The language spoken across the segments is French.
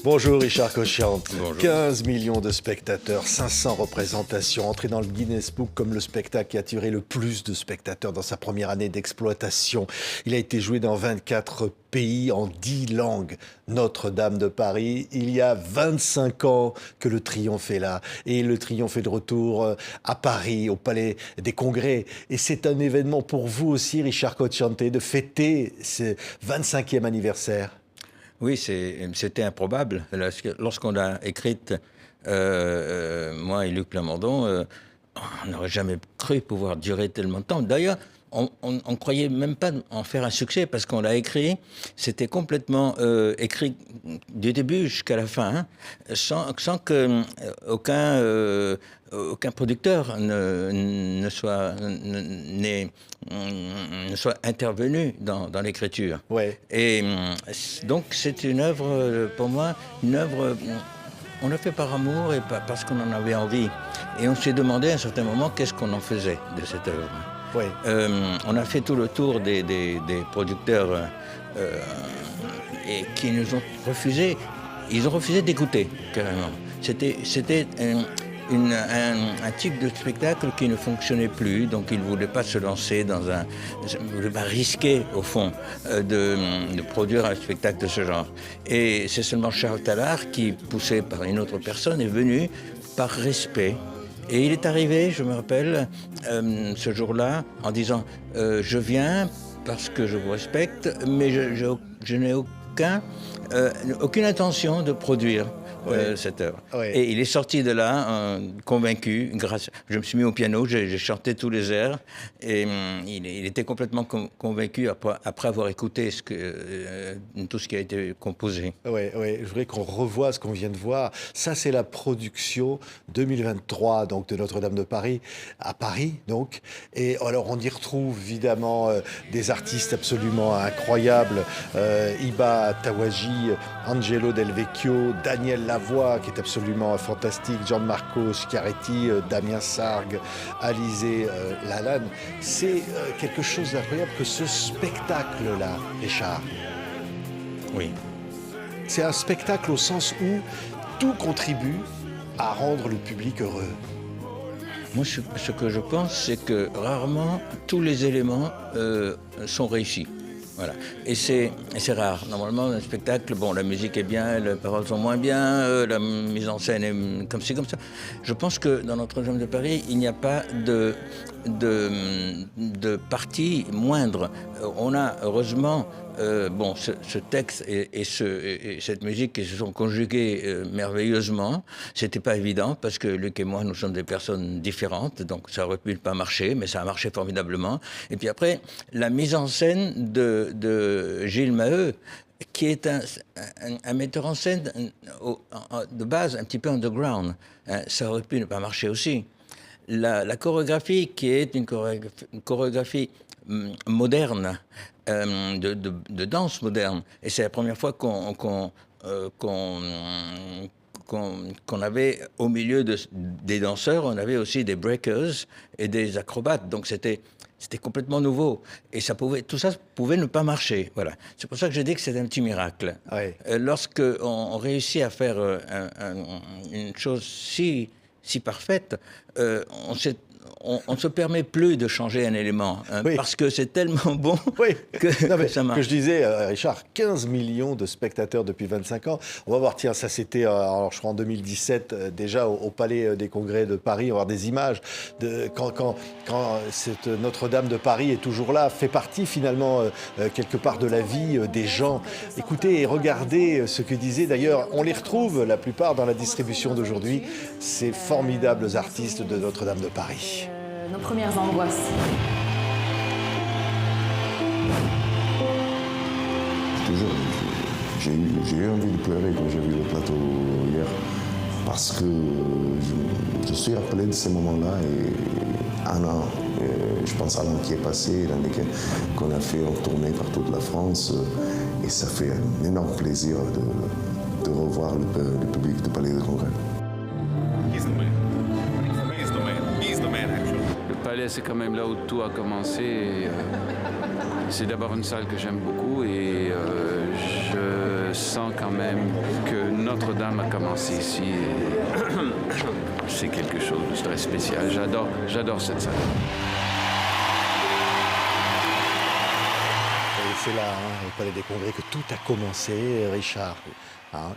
Bonjour Richard Cochiant. Bonjour. 15 millions de spectateurs, 500 représentations, entré dans le Guinness Book comme le spectacle qui a attiré le plus de spectateurs dans sa première année d'exploitation. Il a été joué dans 24 pays en 10 langues. Notre-Dame de Paris, il y a 25 ans que le triomphe est là. Et le triomphe est de retour à Paris, au Palais des Congrès. Et c'est un événement pour vous aussi, Richard Cochiant, de fêter ce 25e anniversaire. Oui, c'était improbable. Lorsqu'on l'a écrite, moi et Luc Plamondon, on n'aurait jamais cru pouvoir durer tellement de temps. D'ailleurs, on ne croyait même pas en faire un succès parce qu'on l'a écrit. C'était complètement écrit du début jusqu'à la fin, hein, sans que aucun producteur ne soit intervenu dans l'écriture. Ouais. Et donc c'est une œuvre, pour moi, on l'a fait par amour et parce qu'on en avait envie. Et on s'est demandé à un certain moment qu'est-ce qu'on en faisait de cette œuvre. Ouais. On a fait tout le tour des producteurs et qui nous ont refusé. Ils ont refusé d'écouter, carrément. C'était un type de spectacle qui ne fonctionnait plus, donc ils ne voulaient pas se lancer ils ne voulaient pas risquer, au fond, de produire un spectacle de ce genre. Et c'est seulement Charles Tallard qui, poussé par une autre personne, est venu par respect. Et il est arrivé, je me rappelle, ce jour-là, en disant « Je viens parce que je vous respecte, mais je n'ai aucune intention de produire cette œuvre. » Et il est sorti de là convaincu. Je me suis mis au piano, j'ai chanté tous les airs, et il était complètement convaincu après avoir écouté tout ce qui a été composé. Oui, je voudrais qu'on revoie ce qu'on vient de voir. Ça, c'est la production 2023 donc, de Notre-Dame de Paris, à Paris. Donc. Et alors, on y retrouve évidemment des artistes absolument incroyables. Iba Tawaji, Angelo Del Vecchio, Daniel Lavoie, qui est absolument fantastique, Gianmarco Schiaretti, Damien Sargue, Alizé Lalanne. C'est quelque chose d'incroyable que ce spectacle-là, Richard. Oui. C'est un spectacle au sens où tout contribue à rendre le public heureux. Moi, ce que je pense, c'est que rarement tous les éléments sont réussis. Voilà. Et c'est rare. Normalement, un spectacle, bon, la musique est bien, les paroles sont moins bien, la mise en scène est comme ci, comme ça. Je pense que dans Notre-Dame de Paris, il n'y a pas de partie moindre. On a, heureusement, ce texte et cette musique qui se sont conjugués merveilleusement. C'était pas évident parce que Luc et moi, nous sommes des personnes différentes, donc ça aurait pu ne pas marcher, mais ça a marché formidablement. Et puis après, la mise en scène de Gilles Maheu, qui est un metteur en scène de base un petit peu underground, hein, ça aurait pu ne pas marcher aussi. La chorégraphie, qui est une chorégraphie moderne, de danse moderne. Et c'est la première fois qu'on avait, au milieu des danseurs, on avait aussi des breakers et des acrobates. Donc c'était complètement nouveau. Et tout ça pouvait ne pas marcher. Voilà. C'est pour ça que j'ai dit que c'est un petit miracle. Ouais. Lorsqu'on réussit à faire une chose si parfaite, on ne se permet plus de changer un élément, hein, oui. Parce que c'est tellement bon que ça marche. Que je disais, Richard, 15 millions de spectateurs depuis 25 ans. On va voir, tiens, ça c'était, alors, je crois en 2017, déjà au Palais des Congrès de Paris, on va voir des images de quand cette Notre-Dame de Paris est toujours là, fait partie finalement quelque part de la vie des gens. Écoutez et regardez ce que disaient, d'ailleurs, on les retrouve la plupart dans la distribution d'aujourd'hui, ces formidables artistes de Notre-Dame de Paris. Nos premières angoisses. J'ai eu envie de pleurer quand j'ai vu le plateau hier, parce que je suis rappelé de ces moments-là et un an, je pense à l'an qui est passé, l'année qu'on a fait en tournée par toute la France, et ça fait un énorme plaisir de revoir le public du Palais des Congrès. Le palais, c'est quand même là où tout a commencé. C'est d'abord une salle que j'aime beaucoup et je sens quand même que Notre-Dame a commencé ici. Et c'est quelque chose de très spécial. J'adore cette salle. Et c'est là, au Palais des Congrès, que tout a commencé, Richard.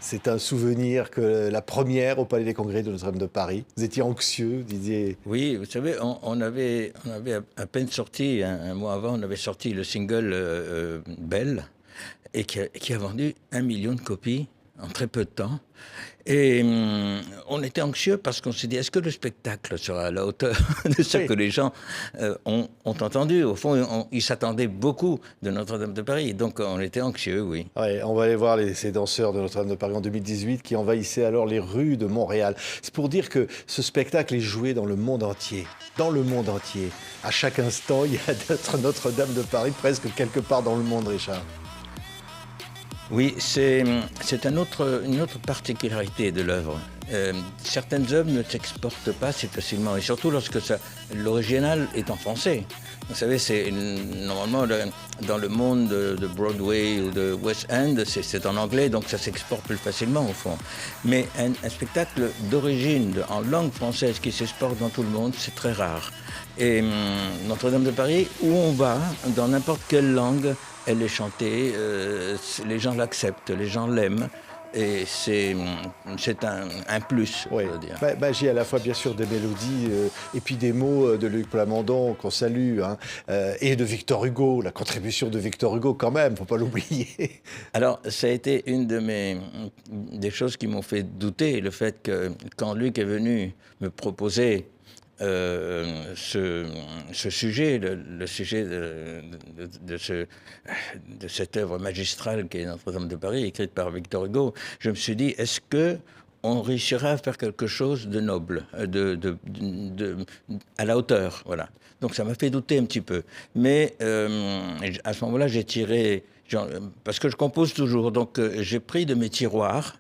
C'est un souvenir que la première au Palais des Congrès de Notre-Dame de Paris. Vous étiez anxieux, vous disiez... Oui, vous savez, on avait à peine sorti, un mois avant, on avait sorti le single Belle, et qui a vendu 1 million de copies en très peu de temps. Et on était anxieux parce qu'on s'est dit, est-ce que le spectacle sera à la hauteur de ce que les gens ont entendu? Au fond, ils s'attendaient beaucoup de Notre-Dame de Paris, donc on était anxieux, oui. Ouais, on va aller voir ces danseurs de Notre-Dame de Paris en 2018 qui envahissaient alors les rues de Montréal. C'est pour dire que ce spectacle est joué dans le monde entier. Dans le monde entier. À chaque instant, il y a Notre-Dame de Paris presque quelque part dans le monde, Richard. Oui, c'est une autre particularité de l'œuvre. Certaines œuvres ne s'exportent pas si facilement, et surtout lorsque l'original est en français. Vous savez, normalement dans le monde de Broadway ou de West End, c'est en anglais, donc ça s'exporte plus facilement au fond. Mais un spectacle d'origine, en langue française, qui s'exporte dans tout le monde, c'est très rare. Et Notre-Dame de Paris, où on va, dans n'importe quelle langue, elle est chantée, les gens l'acceptent, les gens l'aiment. Et c'est un plus, oui. Je veux dire. J'ai à la fois bien sûr des mélodies et puis des mots de Luc Plamondon qu'on salue, et de Victor Hugo, la contribution de Victor Hugo quand même, faut pas l'oublier. Alors ça a été une des choses qui m'ont fait douter, le fait que quand Luc est venu me proposer ce sujet, le sujet de cette œuvre magistrale qui est Notre-Dame de Paris, écrite par Victor Hugo, je me suis dit, est-ce qu'on réussira à faire quelque chose de noble, à la hauteur, voilà. Donc ça m'a fait douter un petit peu. Mais à ce moment-là, j'ai tiré, parce que je compose toujours, donc j'ai pris de mes tiroirs.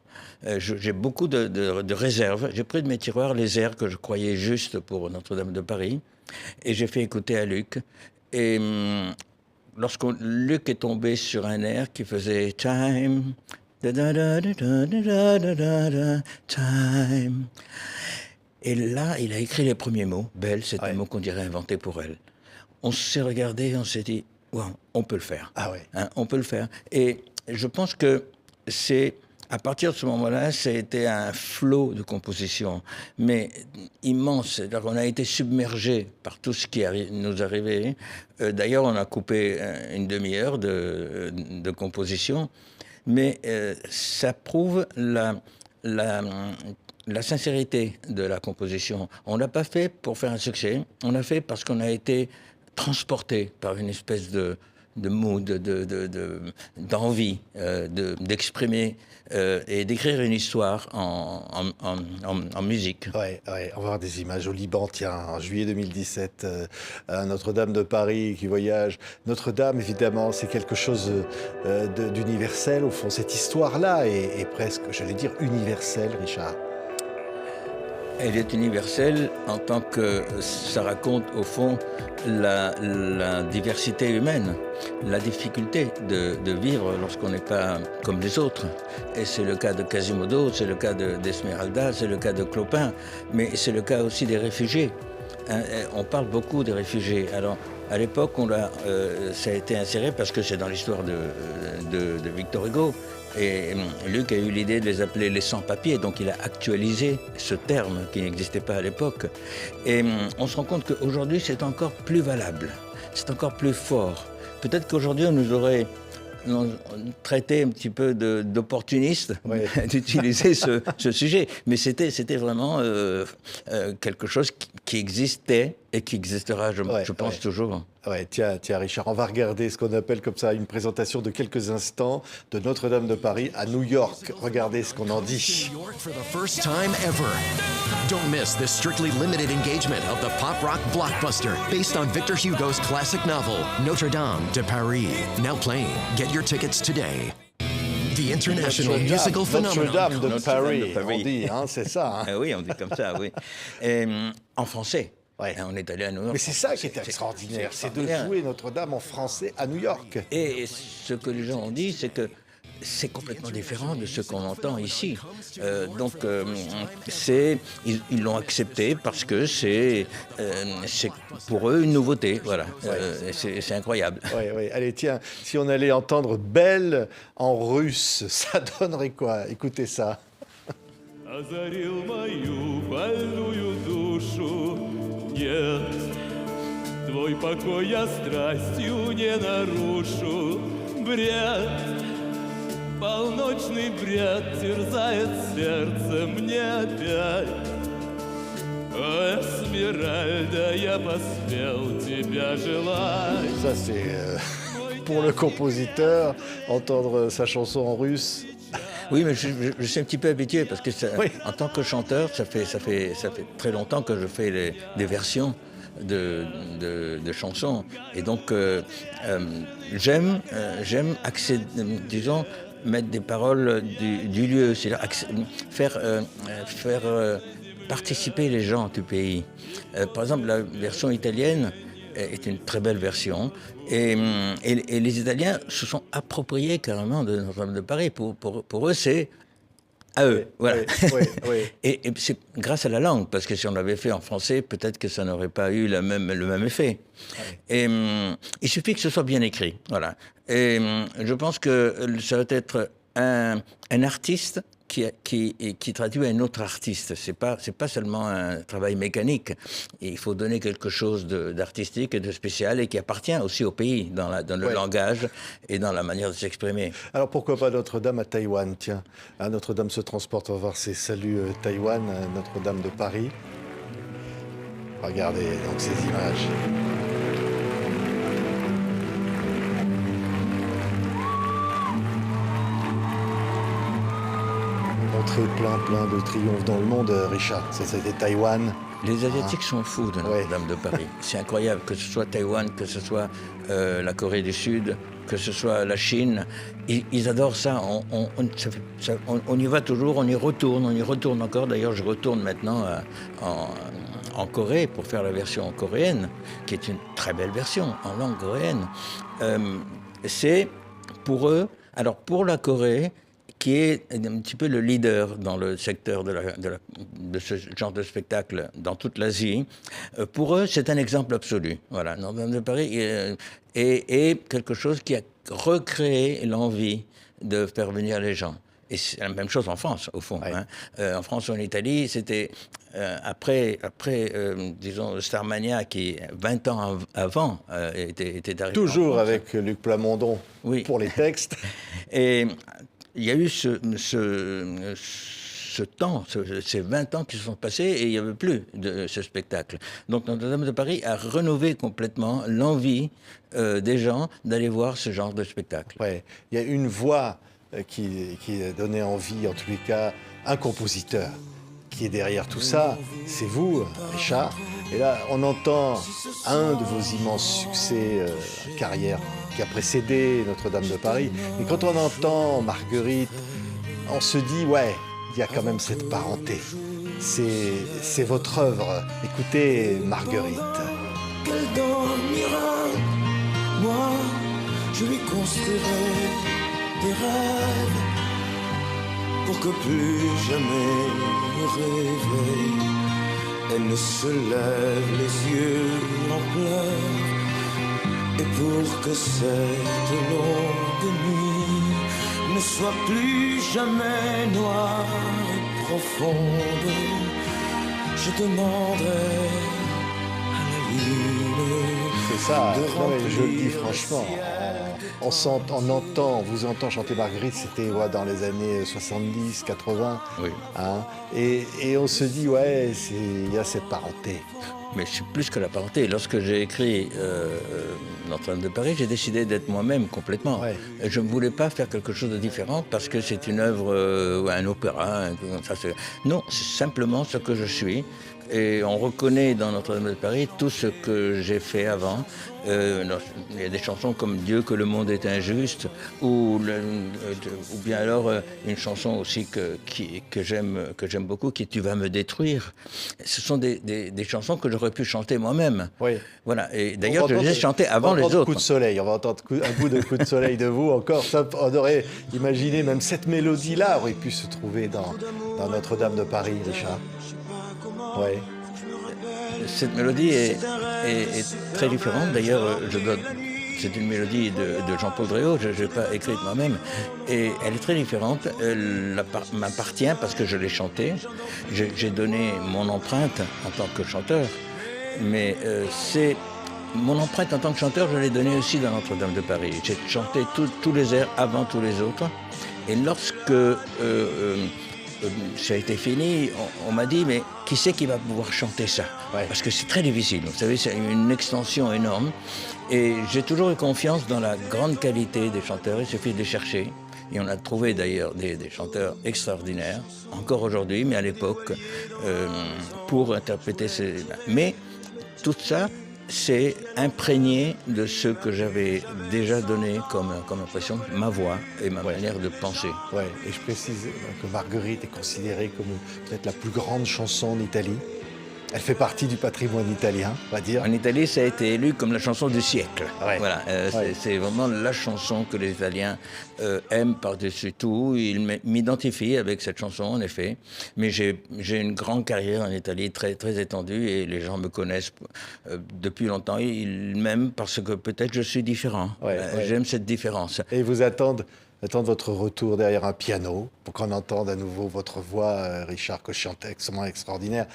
J'ai beaucoup de réserves. J'ai pris de mes tiroirs les airs que je croyais justes pour Notre-Dame de Paris et j'ai fait écouter à Luc. Et lorsque Luc est tombé sur un air qui faisait Time, time. Et là, il a écrit les premiers mots. Belle, c'est un mot qu'on dirait inventé pour elle. On s'est regardé, on s'est dit, wow, on peut le faire. Ah ouais. On peut le faire. Et je pense que c'est... À partir de ce moment-là, ça a été un flot de composition, mais immense. C'est-à-dire qu'on a été submergé par tout ce qui nous arrivait. D'ailleurs, on a coupé une demi-heure de composition, mais ça prouve la sincérité de la composition. On ne l'a pas fait pour faire un succès, on l'a fait parce qu'on a été transporté par une espèce de mood, d'envie d'exprimer et d'écrire une histoire en musique. Ouais, on va voir des images au Liban, tiens, en juillet 2017, à Notre-Dame de Paris qui voyage. Notre-Dame, évidemment, c'est quelque chose d'universel, au fond. Cette histoire-là est presque, j'allais dire, universelle, Richard. Elle est universelle en tant que ça raconte au fond la diversité humaine, la difficulté de vivre lorsqu'on n'est pas comme les autres. Et c'est le cas de Quasimodo, c'est le cas d'Esmeralda, c'est le cas de Clopin, mais c'est le cas aussi des réfugiés. On parle beaucoup des réfugiés. Alors, à l'époque, ça a été inséré parce que c'est dans l'histoire de Victor Hugo. Et Luc a eu l'idée de les appeler les sans-papiers, donc il a actualisé ce terme qui n'existait pas à l'époque. Et on se rend compte qu'aujourd'hui, c'est encore plus valable, c'est encore plus fort. Peut-être qu'aujourd'hui, on nous aurait traité un petit peu d'opportuniste d'utiliser ce sujet, mais c'était vraiment quelque chose qui existait et qui existera, je pense, toujours. Ouais, tiens, Richard, on va regarder ce qu'on appelle comme ça une présentation de quelques instants de Notre-Dame de Paris à New York. Regardez ce qu'on en dit. Don't miss this strictly limited engagement of the pop rock blockbuster based on Victor Hugo's classic novel, Notre-Dame de Paris. Now playing. Get your tickets today. The international musical phenomenon. Notre-Dame de Paris, on dit, c'est ça. Oui, on dit comme ça, oui. Et, en français. Ouais. Et on est allé à New York. Mais c'est ça qui est extraordinaire, c'est de jouer Notre-Dame en français à New York. Et ce que les gens ont dit, c'est que c'est complètement différent de ce qu'on entend ici. Ils l'ont accepté parce que c'est pour eux une nouveauté. Voilà. C'est incroyable. Oui. Allez, tiens, si on allait entendre Belle en russe, ça donnerait quoi? Écoutez ça. Озарил мою больную душу. Нет, твой покой я страстью не нарушу. Бред, полночный бред терзает сердце мне опять. О, Эсмеральда, я поспел тебя желать. Ça, c'est pour le compositeur, entendre sa chanson en russe. Oui, mais je suis un petit peu habitué parce que en tant que chanteur, ça fait très longtemps que je fais des versions de chansons. Et donc, j'aime disons, mettre des paroles du lieu, c'est-à-dire faire participer les gens du pays. Par exemple, la version italienne est une très belle version. Et les Italiens se sont appropriés carrément de Notre-Dame de Paris. Pour eux, c'est à eux. Voilà. Oui. Et c'est grâce à la langue, parce que si on l'avait fait en français, peut-être que ça n'aurait pas eu le même effet. Et il suffit que ce soit bien écrit. Voilà. Et je pense que ça va être un artiste qui traduit un autre artiste. C'est pas seulement un travail mécanique. Il faut donner quelque chose d'artistique et de spécial et qui appartient aussi au pays, dans le langage et dans la manière de s'exprimer. Alors pourquoi pas Notre-Dame à Taïwan? Tiens, Notre-Dame se transporte, on va voir ses saluts Taïwan, Notre-Dame de Paris. Regardez donc ces images. Montrer plein de triomphes dans le monde, Richard. C'était Taïwan. Les Asiatiques sont fous de Notre-Dame de Paris. C'est incroyable, que ce soit Taïwan, que ce soit la Corée du Sud, que ce soit la Chine. Ils adorent ça. On y va toujours, on y retourne encore. D'ailleurs, je retourne maintenant en Corée pour faire la version coréenne, qui est une très belle version en langue coréenne. C'est pour eux, alors pour la Corée, qui est un petit peu le leader dans le secteur de ce genre de spectacle dans toute l'Asie. Pour eux, c'est un exemple absolu. Voilà, Notre-Dame de Paris est quelque chose qui a recréé l'envie de faire venir les gens. Et c'est la même chose en France, au fond. Ouais. En France ou en Italie, c'était après disons, Starmania, qui 20 ans avant était arrivé. Toujours avec Luc Plamondon pour les textes. Et il y a eu ce temps, ces 20 ans qui se sont passés et il n'y avait plus de ce spectacle. Donc Notre-Dame de Paris a rénové complètement l'envie des gens d'aller voir ce genre de spectacle. Ouais. Il y a une voix qui donnait envie, en tous les cas, un compositeur qui est derrière tout ça, c'est vous, Richard. Et là, on entend un de vos immenses succès carrière qui a précédé Notre-Dame de Paris. Et quand on entend Marguerite, on se dit, ouais, il y a quand même cette parenté. C'est votre œuvre. Écoutez Marguerite. Qu'elle dormira, moi, je lui construirai des rêves pour que plus jamais rêver. Elle ne se lève les yeux en pleurs. Et pour que cette longue nuit ne soit plus jamais noire et profonde, je demanderai à la lune. C'est ça, non mais je le dis franchement, on vous entend chanter Marguerite, c'était dans les années 70, 80, oui. Hein, et on se dit, ouais, il y a cette parenté. Mais c'est plus que la parenté. Lorsque j'ai écrit Notre-Dame de Paris, j'ai décidé d'être moi-même complètement. Ouais. Je ne voulais pas faire quelque chose de différent parce que c'est une œuvre, un opéra. Non, c'est simplement ce que je suis. Et on reconnaît dans Notre-Dame de Paris tout ce que j'ai fait avant. Il y a des chansons comme Dieu que le monde est injuste, ou bien alors une chanson aussi que j'aime beaucoup, qui est Tu vas me détruire. Ce sont des chansons que je j'aurais pu chanter moi-même. Oui. Voilà. Et On d'ailleurs, va je les ai entendre- chantés avant on va les entendre autres. Coup de soleil, on va entendre un bout de coup de soleil de vous encore. Ça, on aurait imaginé même cette mélodie-là aurait pu se trouver dans Notre-Dame de Paris, Richard. Oui. Cette mélodie est très différente. D'ailleurs, c'est une mélodie de Jean-Paul Dréau, je n'ai pas écrite moi-même. Et elle est très différente. Elle m'appartient parce que je l'ai chantée. J'ai donné mon empreinte en tant que chanteur. Mais mon empreinte en tant que chanteur, je l'ai donnée aussi dans Notre-Dame de Paris. J'ai chanté tous les airs avant tous les autres. Et lorsque ça a été fini, on m'a dit, mais qui c'est qui va pouvoir chanter ça? Ouais. Parce que c'est très difficile, vous savez, c'est une extension énorme. Et j'ai toujours eu confiance dans la grande qualité des chanteurs, il suffit de les chercher. Et on a trouvé d'ailleurs des chanteurs extraordinaires, encore aujourd'hui, mais à l'époque, pour interpréter ces... Mais tout ça, c'est imprégné de ce que j'avais déjà donné comme impression, ma voix et ma manière de penser. Ouais. Et je précise que Marguerite est considérée comme peut-être la plus grande chanson en Italie. Elle fait partie du patrimoine italien, on va dire. En Italie, ça a été élu comme la chanson du siècle. Ouais. Voilà, Ouais. c'est vraiment la chanson que les Italiens aiment par-dessus tout. Ils m'identifient avec cette chanson, en effet. Mais j'ai une grande carrière en Italie, très, très étendue, et les gens me connaissent depuis longtemps. Ils m'aiment parce que peut-être je suis différent. Ouais, ouais. J'aime cette différence. Et ils vous attendent votre retour derrière un piano pour qu'on entende à nouveau votre voix, Richard, que je chante extrêmement extraordinaire.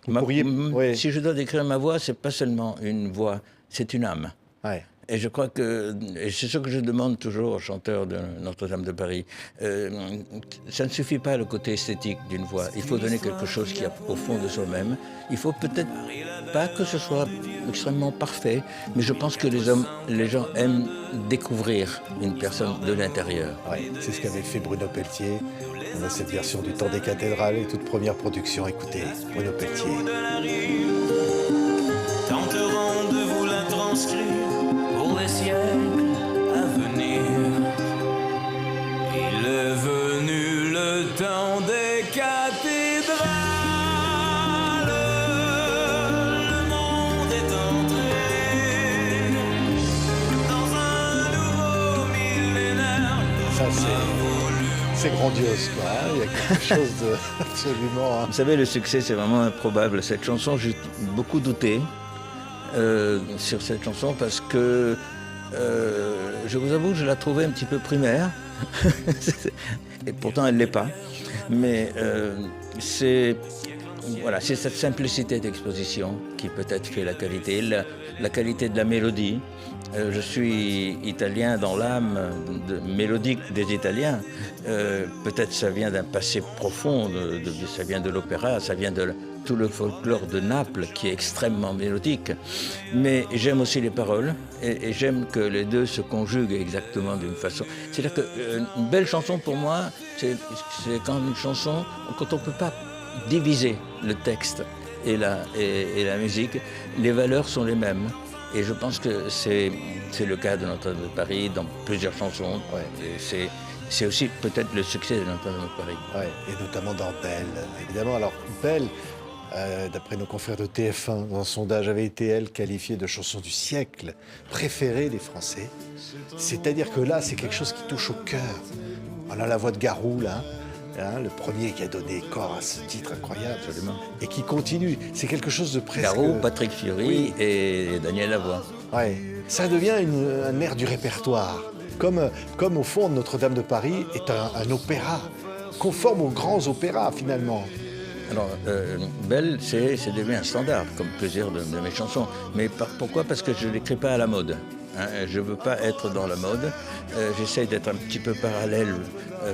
Vous pourriez... Ouais. Si je dois décrire ma voix, c'est pas seulement une voix, c'est une âme. Ouais. Et je crois que, et c'est ce que je demande toujours aux chanteurs de Notre-Dame de Paris, ça ne suffit pas le côté esthétique d'une voix. Il faut donner quelque chose qui est au fond de soi-même. Il faut peut-être pas que ce soit extrêmement parfait, mais je pense que les gens aiment découvrir une personne de l'intérieur. Ouais, c'est ce qu'avait fait Bruno Pelletier. On a cette version du Temps des cathédrales et toute première production. Écoutez, Bruno Pelletier. Tenteront de vous la transcrire pour les siècles à venir. Il est venu le temps des cathédrales. Le monde est entré dans un nouveau millénaire. Ça, c'est grandiose, quoi. Hein. Il y a quelque chose de absolument... Vous savez, le succès, c'est vraiment improbable. Cette chanson, j'ai beaucoup douté sur cette chanson parce que je vous avoue que je la trouvais un petit peu primaire. Et pourtant, elle ne l'est pas. Mais c'est cette simplicité d'exposition qui peut-être fait la qualité, la qualité de la mélodie. Je suis italien dans l'âme mélodique des Italiens. Peut-être ça vient d'un passé profond, ça vient de l'opéra, ça vient de tout le folklore de Naples qui est extrêmement mélodique. Mais j'aime aussi les paroles et j'aime que les deux se conjuguent exactement d'une façon. C'est-à-dire qu'une belle chanson pour moi, c'est quand une chanson, quand on ne peut pas diviser le texte et la musique, les valeurs sont les mêmes. Et je pense que c'est le cas de Notre-Dame de Paris dans plusieurs chansons. Ouais. C'est aussi peut-être le succès de Notre-Dame de Paris. Ouais, et notamment dans Belle, évidemment. Alors, Belle, d'après nos confrères de TF1, dans un sondage, avait été, elle, qualifiée de chanson du siècle préférée des Français. C'est-à-dire que là, c'est quelque chose qui touche au cœur. On a la voix de Garou, là. Hein, le premier qui a donné corps à ce titre incroyable. Absolument. Et qui continue. C'est quelque chose de presque... Garou, Patrick Fiori et Daniel Lavoie. Ouais. Ça devient un air du répertoire. Comme au fond, Notre-Dame de Paris est un opéra, conforme aux grands opéras, finalement. Alors, Belle, c'est devenu un standard, comme plusieurs de mes chansons. Mais pourquoi? Parce que je ne l'écris pas à la mode. Hein, je ne veux pas être dans la mode. J'essaie d'être un petit peu parallèle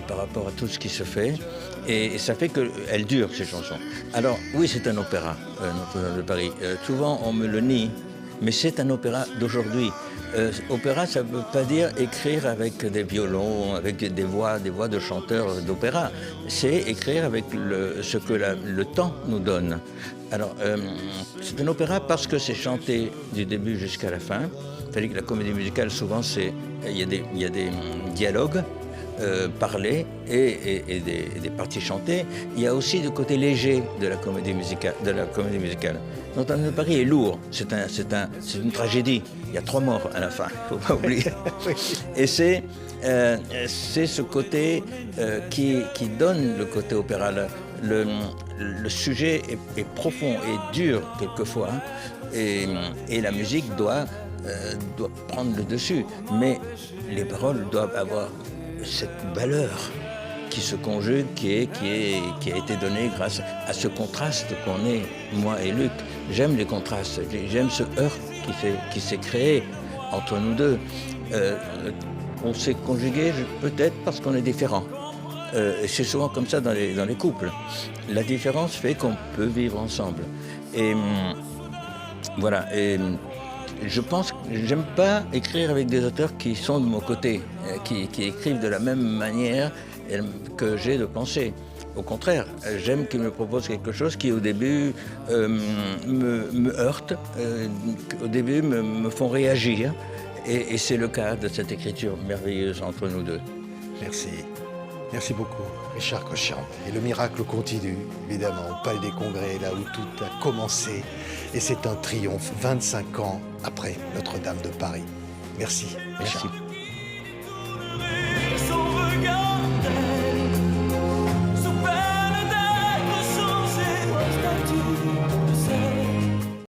par rapport à tout ce qui se fait. Et ça fait qu'elles durent, ces chansons. Alors, oui, c'est un opéra, Notre-Dame de Paris. Souvent, on me le nie, mais c'est un opéra d'aujourd'hui. Opéra, ça ne veut pas dire écrire avec des violons, avec des voix de chanteurs d'opéra. C'est écrire avec ce que le temps nous donne. Alors, c'est un opéra parce que c'est chanté du début jusqu'à la fin. C'est-à-dire que la comédie musicale, souvent, il y a des dialogues parlées et des parties chantées, il y a aussi le côté léger de la comédie musicale. Notre-Dame de Paris est lourd, c'est une tragédie. Il y a 3 morts à la fin, il ne faut pas oublier. Et c'est ce côté qui donne le côté opéra. Le sujet est profond et dur quelquefois, et la musique doit prendre le dessus. Mais les paroles doivent avoir cette valeur qui se conjugue, qui a été donnée grâce à ce contraste qu'on est, moi et Luc. J'aime les contrastes, j'aime ce heurt qui s'est créé entre nous deux. On s'est conjugué peut-être parce qu'on est différents. Et c'est souvent comme ça dans les couples. La différence fait qu'on peut vivre ensemble. Et voilà. Et je pense que j'aime pas écrire avec des auteurs qui sont de mon côté, qui écrivent de la même manière que j'ai de penser. Au contraire, j'aime qu'ils me proposent quelque chose qui au début me heurte, au début me font réagir. Et c'est le cas de cette écriture merveilleuse entre nous deux. Merci. Merci beaucoup, Richard Cochian. Et le miracle continue, évidemment, au Palais des Congrès, là où tout a commencé. Et c'est un triomphe 25 ans après Notre-Dame de Paris. Merci, Richard. Merci.